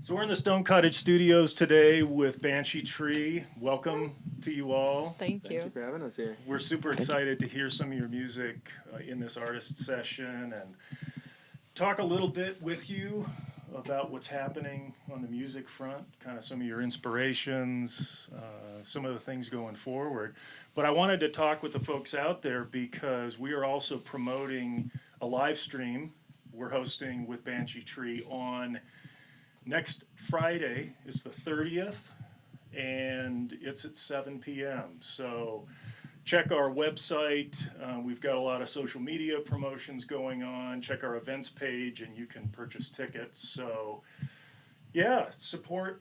So we're in the Stone Cottage studios today with Banshee Tree. Welcome to you all. Thank Thank you you. for having us here. We're super excited to hear some of your music in this artist session and talk a little bit with you about what's happening on the music front, kind of some of your inspirations, some of the things going forward. But I wanted to talk with the folks out there because we are also promoting a live stream we're hosting with Banshee Tree on next Friday. It's the 30th, and it's at 7 p.m. So check our website. We've got a lot of social media promotions going on. Check our events page, and you can purchase tickets. So, yeah, support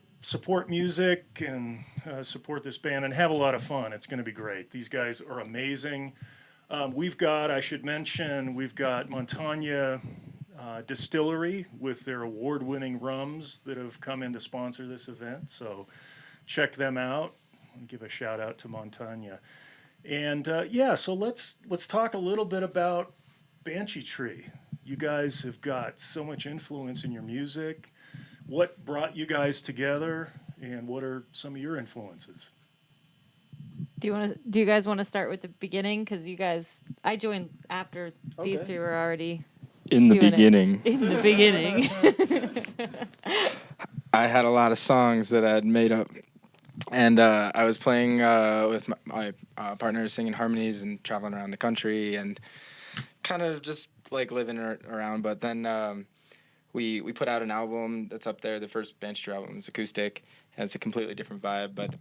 music and support this band and have a lot of fun. It's going to be great. These guys are amazing. I should mention, we've got Montagna Distillery with their award-winning rums that have come in to sponsor this event. So check them out and give a shout out to Montagna. And so let's talk a little bit about Banshee Tree. You guys have got so much influence in your music. What brought you guys together, and what are some of your influences? Do you guys want to start with the beginning? Because I joined after these three were already In the doing it. beginning, In the beginning. I had a lot of songs that I had made up, and I was playing with my partner, singing harmonies and traveling around the country, and kind of just like living around. But then we put out an album that's up there. The first Banshee Tree album is acoustic, and it's a completely different vibe. But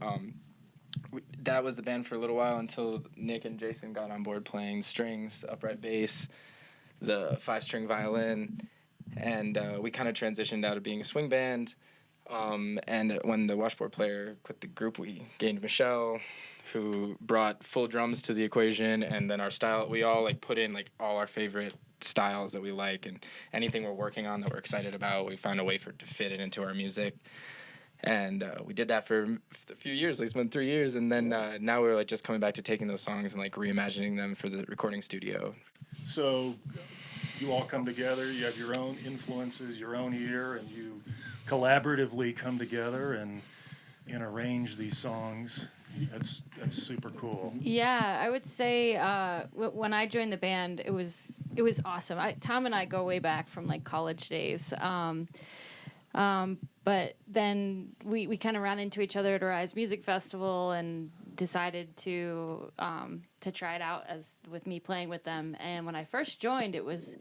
that was the band for a little while until Nick and Jason got on board playing strings, the upright bass, the 5-string violin, and we kind of transitioned out of being a swing band. And when the washboard player quit the group, we gained Michelle, who brought full drums to the equation, and then our style, we all like put in like all our favorite styles that we like, and anything we're working on that we're excited about, we found a way to fit it into our music. And we did that for a few years, like it's been 3 years, and then now we're like just coming back to taking those songs and like reimagining them for the recording studio. So you all come together, you have your own influences, your own ear, and you collaboratively come together and arrange these songs. That's super cool. Yeah, I would say when I joined the band, it was awesome. Tom and I go way back from like college days. But then we kind of ran into each other at a Rise Music Festival and decided to try it out as with me playing with them. And when I first joined, it was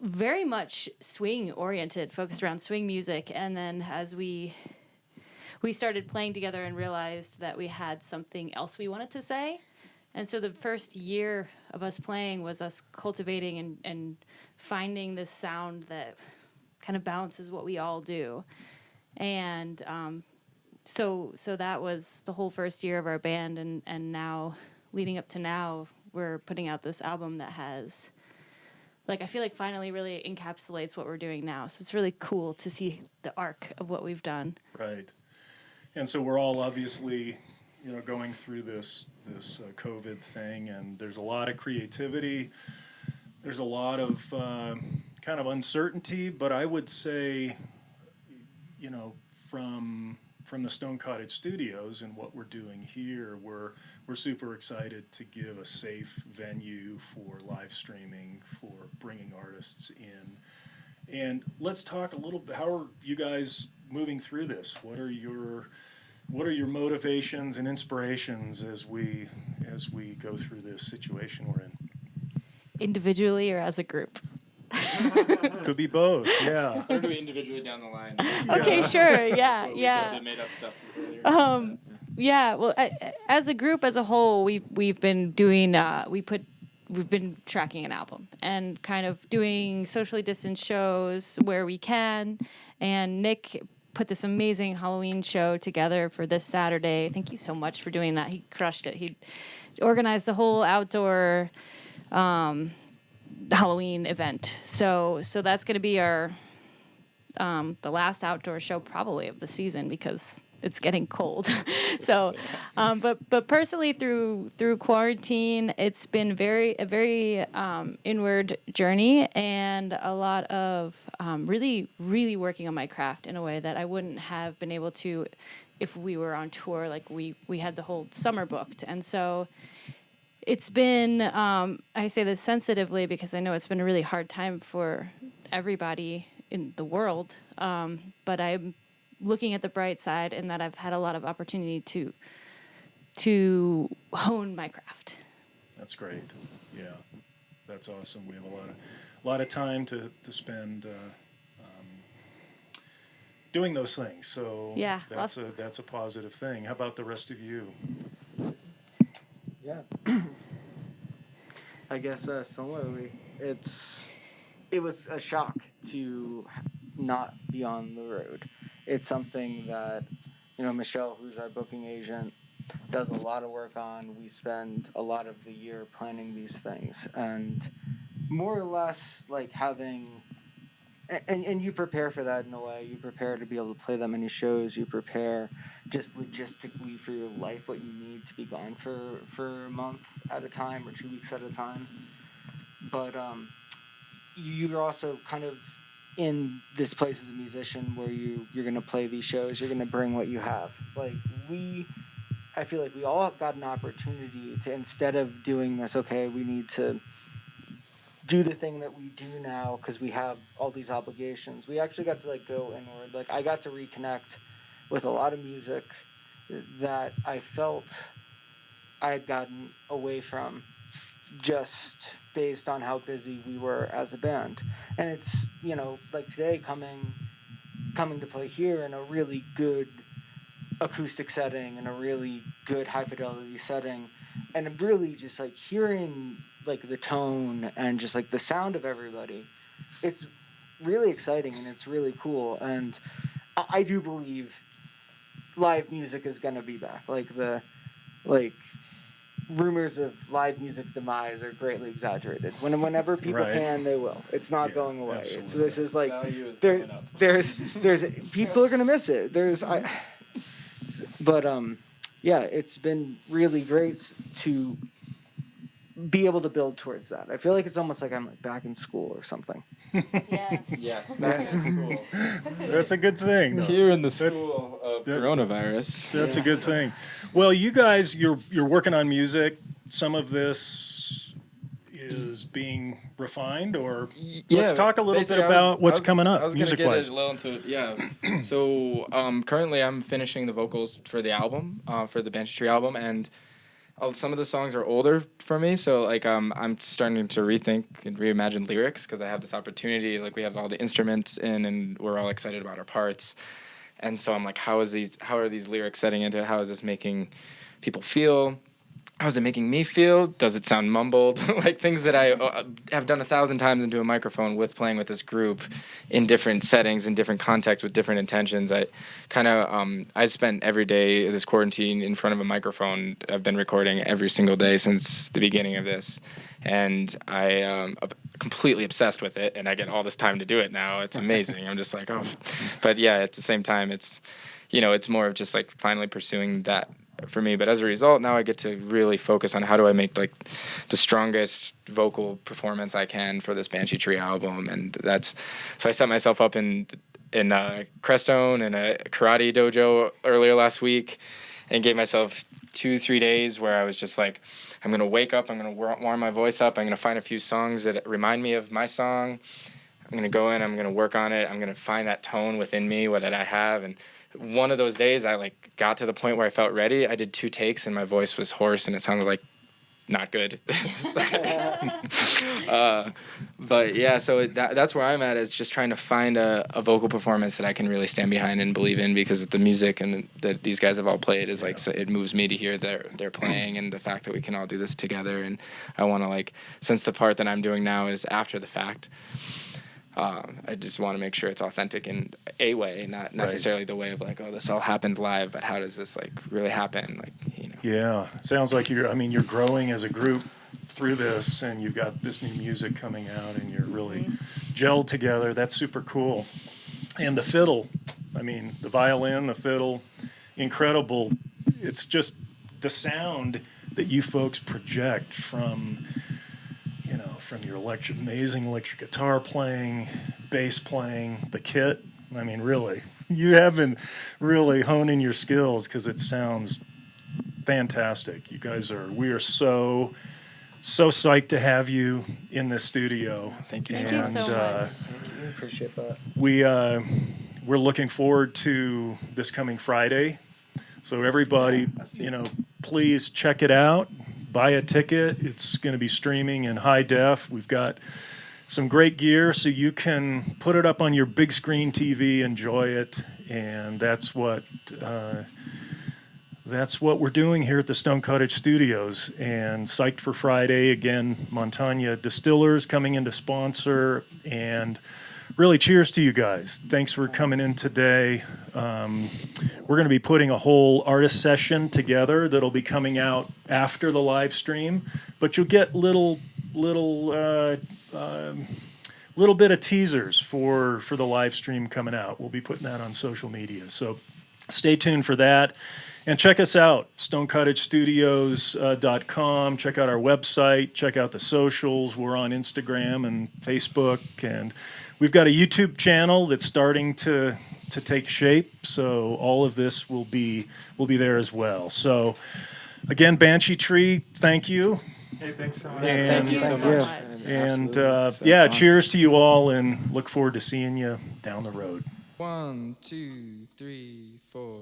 very much swing oriented, focused around swing music. And then as we started playing together and realized that we had something else we wanted to say. And so the first year of us playing was us cultivating and finding this sound that kind of balances what we all do. And so that was the whole first year of our band, and now, leading up to now, we're putting out this album that has, like, I feel like finally really encapsulates what we're doing now. So it's really cool to see the arc of what we've done. Right. And so we're all obviously, going through this COVID thing, and there's a lot of creativity. There's a lot of kind of uncertainty, but I would say, from the Stone Cottage studios and what we're doing here, we're super excited to give a safe venue for live streaming, for bringing artists in. And let's talk a little bit. How are you guys moving through this? What are your motivations and inspirations as we go through this situation we're in? Individually or as a group? Could be both, yeah. Or do we individually down the line? Okay, sure, yeah. We made up stuff earlier. Yeah, well, as a group, as a whole, we've been doing we've been tracking an album and kind of doing socially distanced shows where we can. And Nick put this amazing Halloween show together for this Saturday. Thank you so much for doing that. He crushed it. He organized the whole outdoor Halloween event. So that's going to be our the last outdoor show probably of the season, because it's getting cold. So, but personally through quarantine, it's been a very inward journey, and a lot of really working on my craft in a way that I wouldn't have been able to if we were on tour. Like we had the whole summer booked, and so it's been, I say this sensitively because I know it's been a really hard time for everybody in the world, but I'm looking at the bright side in that I've had a lot of opportunity to hone my craft. That's great. Yeah, that's awesome. We have a lot of time to spend doing those things. So Yeah, that's a positive thing. How about the rest of you? Yeah. I guess similarly, it was a shock to not be on the road. It's something that, Michelle, who's our booking agent, does a lot of work on. We spend a lot of the year planning these things, and more or less like having, and you prepare for that in a way. You prepare to be able to play that many shows. You prepare just logistically for your life, what you need to be gone for a month at a time or 2 weeks at a time. But you're also kind of in this place as a musician where you're going to play these shows. You're going to bring what you have. Like I feel like we all got an opportunity to, instead of doing this, okay, we need to do the thing that we do now because we have all these obligations. We actually got to like go inward. Like I got to reconnect with a lot of music that I felt I had gotten away from just based on how busy we were as a band. And it's, like today coming to play here in a really good acoustic setting, in a really good high fidelity setting, and really just like hearing like the tone and just like the sound of everybody. It's really exciting and it's really cool. And I do believe live music is gonna be back. Like rumors of live music's demise are greatly exaggerated. Whenever people Right. can, they will. It's not going away. Absolutely. This is like Value is there, going up. there's people are gonna miss it. Yeah, it's been really great to be able to build towards that. I feel like it's almost like I'm like back in school or something. Yes. Yes, back in school. That's a good thing, though. Here in the school of coronavirus. That's a good thing. Well, you guys, you're working on music. Some of this is being refined, or let's talk a little bit basically, about what's coming up, I was gonna get music-wise. a little into it. Yeah. So currently, I'm finishing the vocals for the album, for the Banshee Tree album, and some of the songs are older for me. So like I'm starting to rethink and reimagine lyrics because I have this opportunity. Like we have all the instruments in, and we're all excited about our parts. And so I'm like, how are these lyrics setting into it? How is this making people feel? How is it making me feel? Does it sound mumbled? Like things that I have done 1,000 times into a microphone with playing with this group in different settings, in different contexts, with different intentions. I kind of, I spent every day this quarantine in front of a microphone. I've been recording every single day since the beginning of this. And I am completely obsessed with it, and I get all this time to do it now. It's amazing. I'm just like, oh. But yeah, at the same time, it's, it's more of just like finally pursuing that for me. But as a result, now I get to really focus on how do I make like the strongest vocal performance I can for this Banshee Tree album. And so I set myself up in Crestone in a karate dojo earlier last week and gave myself 2-3 days where I was just like, I'm going to wake up, I'm going to warm my voice up, I'm going to find a few songs that remind me of my song. I'm going to go in, I'm going to work on it, I'm going to find that tone within me, what did I have. And one of those days I like got to the point where I felt ready. I did 2 takes and my voice was hoarse and it sounded like not good. But yeah, so that's where I'm at, is just trying to find a vocal performance that I can really stand behind and believe in, because the music and that these guys have all played is like, so it moves me to hear their playing and the fact that we can all do this together. And I want to, like, since the part that I'm doing now is after the fact, I just want to make sure it's authentic in a way, not necessarily the way of like, oh, this all happened live, but how does this like really happen? Like, Yeah, sounds like you're growing as a group through this, and you've got this new music coming out, and you're really gelled together. That's super cool. And the fiddle, the violin, the fiddle, incredible. It's just the sound that you folks project from, from your amazing electric guitar playing, bass playing, the kit. I mean, really, you have been really honing your skills because it sounds fantastic. You guys we are so psyched to have you in this studio. Thank you Thank so you much. so much. We appreciate that. We're looking forward to this coming Friday. So everybody, please check it out. Buy a ticket. It's going to be streaming in high def. We've got some great gear so you can put it up on your big screen TV, enjoy it, and that's what we're doing here at the Stone Cottage Studios. And psyched for Friday again. Montagna Distillers coming in to sponsor, and really cheers to you guys. Thanks for coming in today. We're going to be putting a whole artist session together that'll be coming out after the live stream, but you'll get little bit of teasers for the live stream coming out. We'll be putting that on social media, so stay tuned for that. And check us out, stonecottagestudios.com. Check out our website. Check out the socials. We're on Instagram and Facebook, and we've got a YouTube channel that's starting to take shape. So all of this will be there as well. So again, Banshee Tree, thank you. Hey, thanks so much. And, Thank you so you. much. And Absolutely. yeah, cheers to you all, and look forward to seeing you down the road. 1, 2, 3, 4.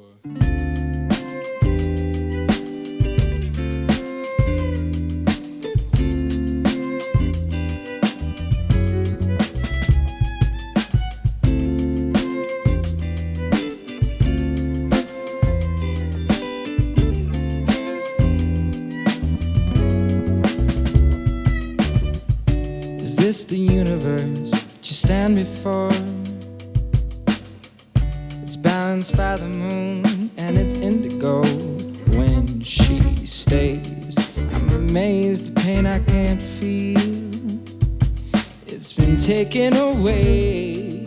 Is this the universe that you stand before? It's balanced by the moon and it's indigo when she stays. I'm amazed, the pain I can't feel, it's been taken away.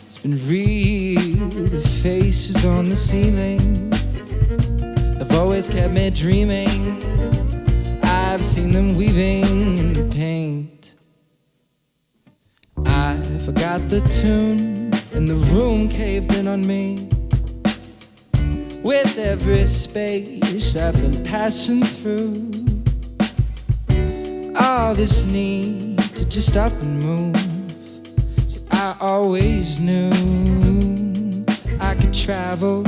It's been real, the faces on the ceiling have always kept me dreaming. I've seen them weaving in the paint. I forgot the tune and the room caved in on me. With every space I've been passing through, all this need to just up and move. So I always knew I could travel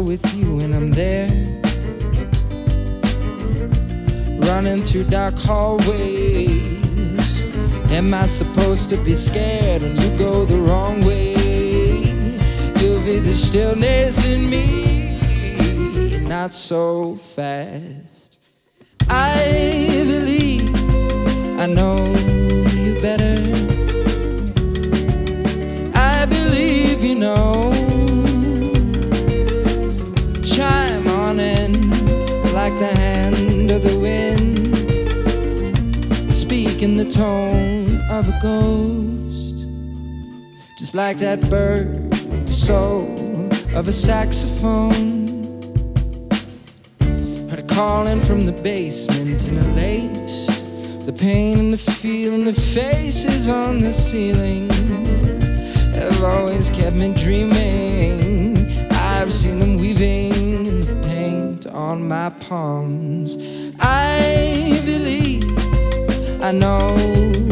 with you when I'm there. Running through dark hallways, am I supposed to be scared when you go the wrong way? You'll be the stillness in me, not so fast. I believe I know you better. I believe you know. Chime on in like the hand of the wind, speak in the tone of a ghost, just like that bird with the soul of a saxophone. Heard it calling from the basement in a lace, the pain and the feel and the faces on the ceiling have always kept me dreaming. I've seen them weaving in the paint on my palms. I believe I know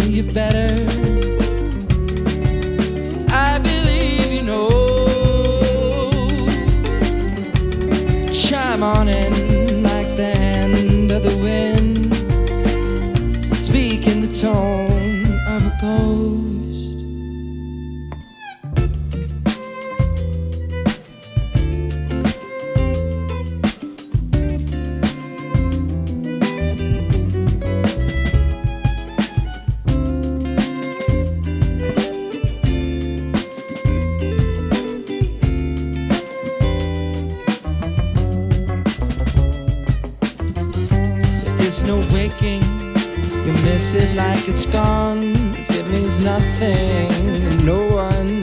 you better. I believe you know. Chime on in like the hand of the wind, speak in the tone of a ghost. No waking, you miss it like it's gone. If it means nothing, no one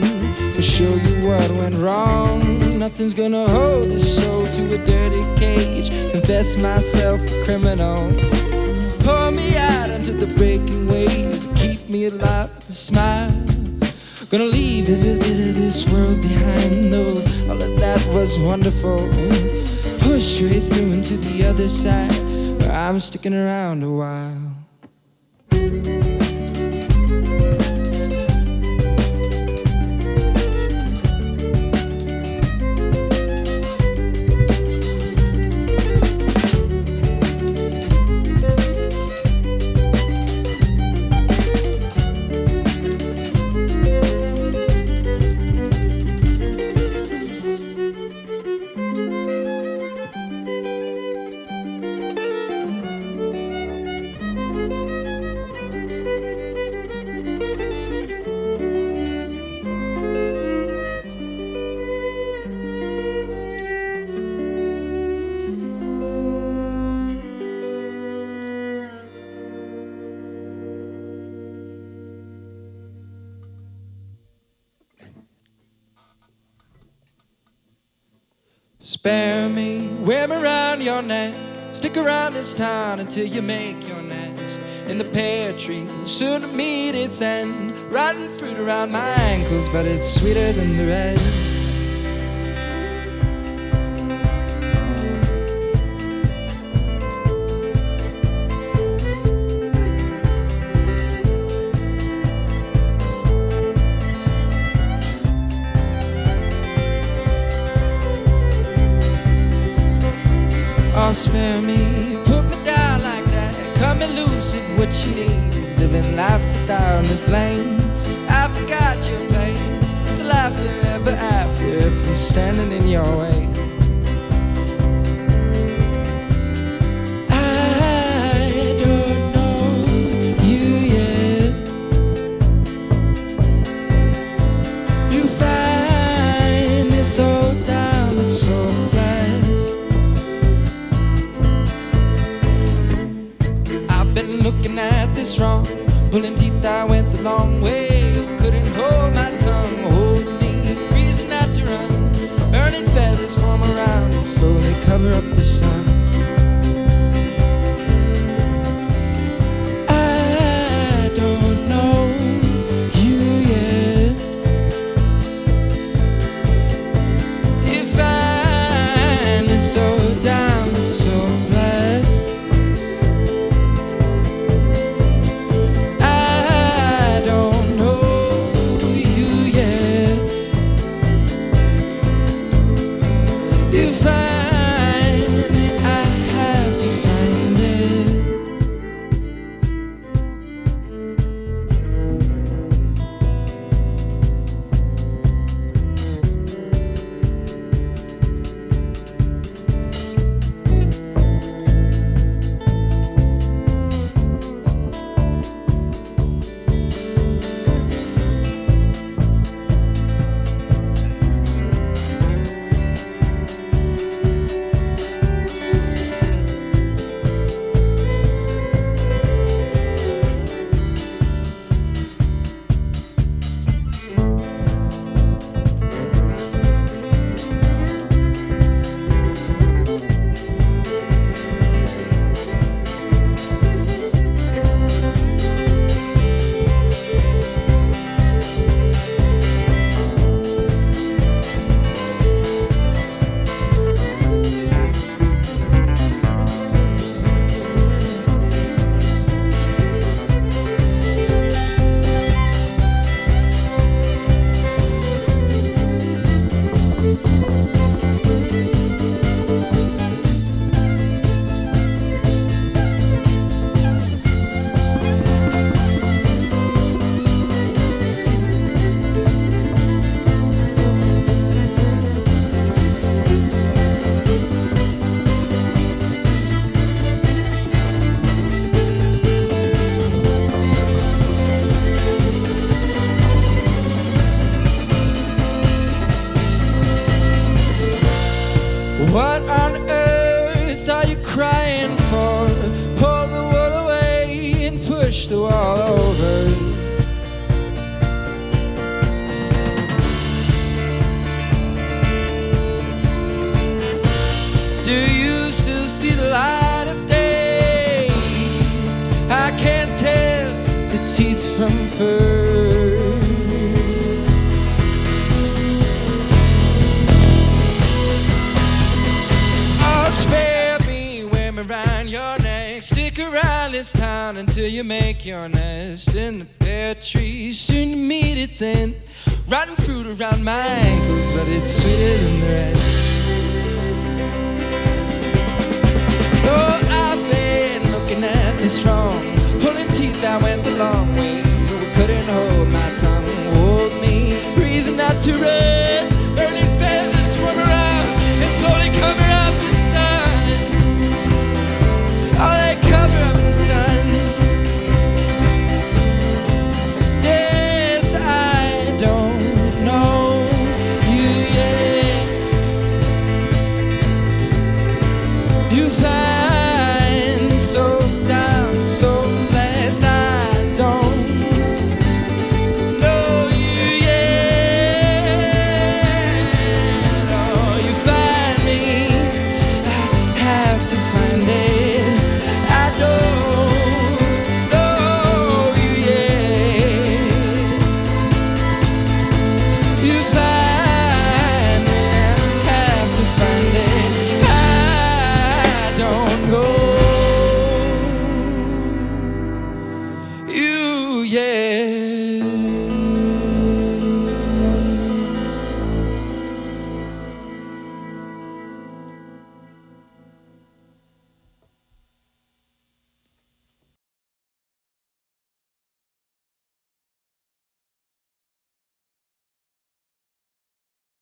will show you what went wrong. nothing's gonna hold this soul to a dirty cage. Confess myself a criminal. Pour me out into the breaking waves. Keep me alive with a smile. Gonna leave every bit of this world behind, though all of that was wonderful. Push right through into the other side, where I'm sticking around a while. Spare me, wear me around your neck. Stick around this town until you make your nest in the pear tree, soon to meet its end. Rotten fruit around my ankles, but it's sweeter than the rest. Oh, spare me, put me down like that. Cut me loose if what you need is living life without me blame. I forgot your place, it's the laughter ever after if I'm standing in your way. I don't know you yet. You find me so down and so blessed. I've been looking at this wrong, pulling teeth, I went the long way. Couldn't hold my tongue, hold me, reason not to run. Burning feathers form around and slowly cover up the sun. I don't know you yet. You find me so down and so blessed. I don't know you yet. You find me, I prefer. Oh, spare me, wear me round your neck. Stick around this town until you make your nest in the pear tree. Soon you meet its end. Rotten fruit around my ankles, but it's sweeter than the rest. Oh, I've been looking at this wrong. Pulling teeth, I went the long way. You couldn't hold my tongue. Hold me, reason not to run.